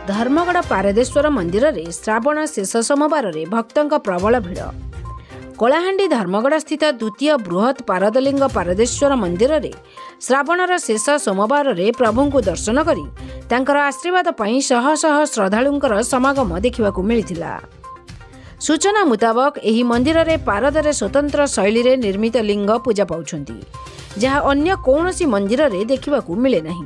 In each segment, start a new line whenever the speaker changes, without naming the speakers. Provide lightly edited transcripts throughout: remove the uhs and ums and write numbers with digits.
धर्मगढ़ पारदेश्वर मंदिर रे श्रावण शेष सोमवार रे भक्तों प्रबल भीड़। कलाहांडी धर्मगढ़ स्थित द्वितीय बृहत पारदलिंग पारदेश्वर मंदिर रे श्रावणर शेष सोमवार रे प्रभु को दर्शन करी तांकर आशीर्वाद पई शह शह श्रद्धालुंकर समागम देखिबाकू मिलिथिला। सूचना मुताबक एही मंदिर रे पारदरे स्वतंत्र शैली रे निर्मित लिंग पूजा पाउछंती, जहा अन्य कौनसी मंदिर रे देखिबाकू मिले नहीं।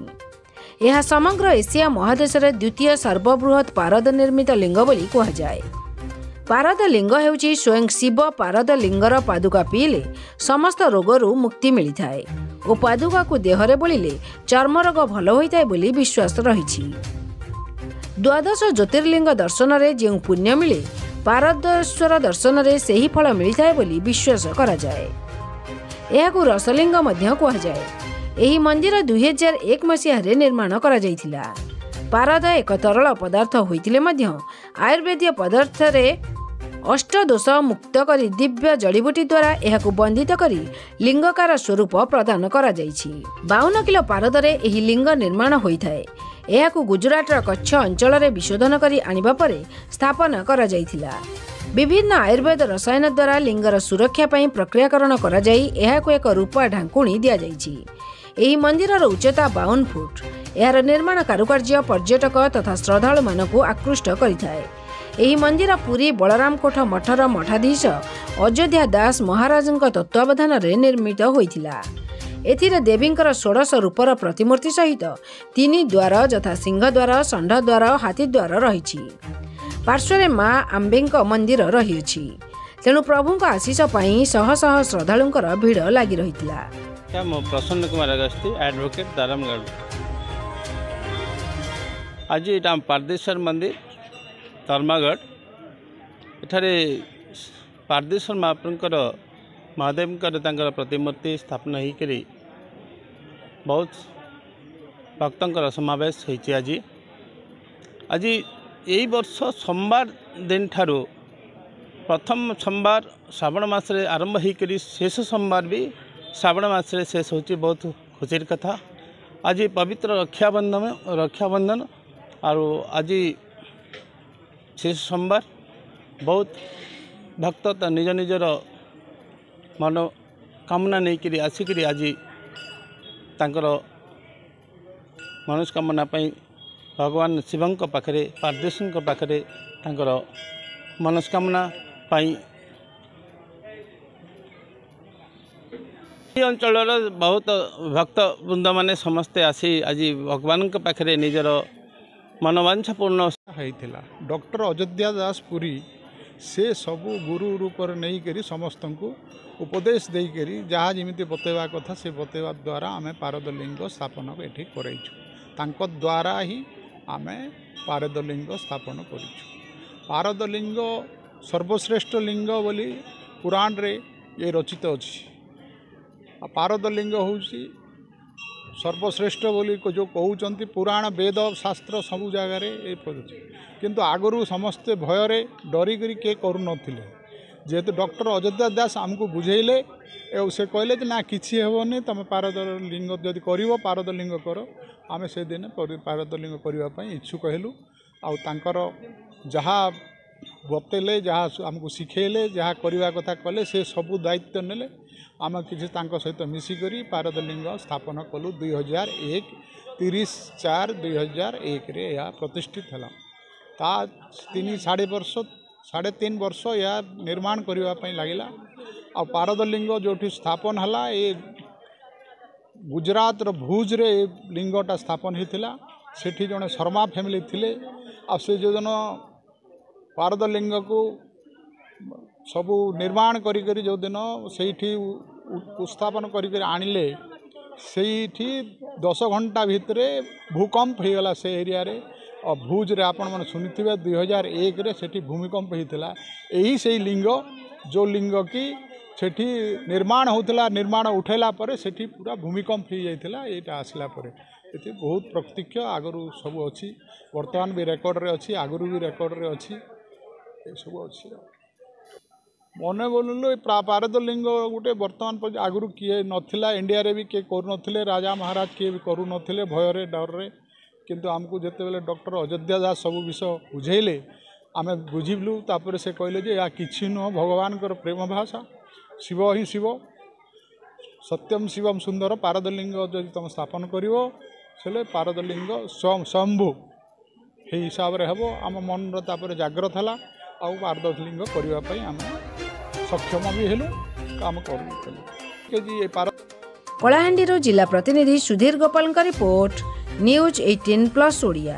यह समग्र एशिया महादेश रे द्वितीय सर्वबृहत पारद निर्मित लिंग बोली कुहाଯାଏ। पारद लिंग हेउची स्वयं शिव पारद लिंगर पादुका पीले समस्त रोगरू मुक्ति मिलिथाए और पादुका को देहरे बोलिले चर्म रोग भल होइताए बोली विश्वास रहिछि। द्वादश ज्योतिर्लिंग दर्शन रे जेउ पुण्य मिले पारदेश्वर दर्शन रे सेही फल मिलिथाए बोली विश्वास करा जाए। एहाकू रसलिंग मध्य कुहाଯାଏ। एही मंदिर 2001 मसीह निर्माण करा जाइथिला। पारद एक तरल पदार्थ होइतिले मध्य आयुर्वेदीय पदार्थ रे अष्टदोष मुक्त करी दिव्य जड़ीबूटी द्वारा एहाकू बंदित करी लिंगकार स्वरूप प्रदान करा जाइछि। 52 किलो पारद रे एही लिंग निर्माण होइथाए। एहाकू गुजरात कच्छ अंचल रे विशोधन करी आनिबा परे स्थापना करा जाइथिला। विभिन्न आयुर्वेद रसायन द्वारा लिंगर सुरक्षा पई प्रक्रियाकरण करा जाई एहाकू एक रूपा ढांकुणी दिया जाइछि। एही मंदिरर उच्चता 52 फुट। एहार निर्माण कारुकार्य पर्यटक तथा श्रद्धालु मानकू आकृष्ट करिथाए। एही मंदिर पुरी बलराम कोठ मठर मठाधीश अयोध्या दास महाराजଙ୍କ तत्वावधान निर्मित होइथिला। एथिरे देवींकर 16 रूपर प्रतिमूर्ति सहित 3 द्वार यथा सिंह द्वार, षंढ द्वार, हाथी द्वार रहिछि। पार्श्वरे मां आंबेଙ୍କ मंदिर रहिछि। तेणु प्रभुଙ୍କ आशीष पई शह शह श्रद्धालुंकर भीड़ लागि रहिथिला।
मैं प्रसन्न कुमार अगस्ती, एडवोकेट, धर्मगढ़। आज यहाँ पारदेश्वर मंदिर धर्मगढ़ एठारे पारदेश्वर महाप्रभुंकर महादेव प्रतिमूर्ति स्थापना होकर बहुत भक्तों समावेश होती। आज यही वर्ष सोमवार दिन ठारू प्रथम सोमवार श्रावण मासरे आरंभ होकर शेष सोमवार भी श्रावण मासरे शेष होची। बहुत खुशी कथा। आज पवित्र रक्षाबंधन और आज शेष सोमवार बहुत भक्त निज निजर मनोकामना नहीं आसिक आज तांकर मनोकामना भगवान शिवं पाखे पारदेश्वर पाखे तांकर मनोकामना अंचल बहुत भक्त वृंद मैंने समस्ते आसी आज भगवान पाखे निजर मनोवांछा पूर्ण
होता। डॉक्टर अयोध्या दास पुरी से सबू गुरु रूप नहीं करी समस्त को उपदेश देकर जहाँ जमी बतेवा कथा से बतेवा द्वारा आम पारदलिंग स्थापन ये कर द्वारा ही आम पारदलिंग स्थापन कर। पारदलिंग सर्वश्रेष्ठ लिंग बोली पुराण रे ये रचित अच्छी। पारदलिंग हूँ सर्वश्रेष्ठ बोली जो कहते पुराण वेद शास्त्र सबू जगार किंतु आगरू समस्ते भୟରେ डरिकी किए करू नथिले। जेहेतु डॉक्टर अयोध्या दास आमको बुझेले से कहले ना किसी हेबनी तुम पारदलिंग जदि कर पारदलिंग कर। आम से दिन पारदलिंग करने इच्छुक हेलु। आउर जहाँ बतेले जहाँ आमको शिखेले जहाँ करने कथा कले से सबू दायित्व नेले। आम किसी सहित मिसिकरी पारदलिंग स्थापन कलु 2001 30/4/2001 रे यह प्रतिष्ठित है। ता 3.5 वर्ष या निर्माण करने लगिला। आ पारदलिंग जो स्थापन है ये गुजरात भुज रे लिंगटा स्थापन होता। सेठी जड़े शर्मा फैमिली थिले। आ से जो जन पारदलिंग को सबू निर्माण करी जो दिन से उत्स्थापन कर आणिले से 10 घंटा भितर भूकंप होगला से एरिया रे। और भुज रे आपण मन सुनिथिबे 2001 रे सेठी भूमिकंप होता। यही से लिंग जो लिंग की सेठी निर्माण होता निर्माण उठेला परे सेठी पूरा भूमिकंप हो जाइथिला। एटा आसला परे ये बहुत प्रत्यक्ष आगरू सब अच्छी। वर्तमान भी रेकर्ड रे अच्छी, आगरू भी रेकर्ड रे अच्छी, सब अच्छी। मन बोलूँ पारदलिंग गोटे बर्तमान आगरू किए नथिला इंडिया रे भी किए करू नथिले। राजा महाराज किए भी करू नथिले भय रे डर रे किंतु आमको जितेबाला डॉक्टर अयोध्या दास सब विषय बुझेले आम बुझिलु तापर से कहले जे या किछि नुह भगवान प्रेम भाषा शिव ही शिव सत्यम शिवम सुंदर पारदलिंग जदि तुम स्थापन कर पारदलिंग शंभु हे हिसाब रे हेबो आम मन तापर जाग्रत हला आ पारदलिंग करने आम सक्षम भी हेलु काम करूँ।
कलाहांडी जिला प्रतिनिधि सुधीर गोपाल रिपोर्ट न्यूज 18+ ओडिया।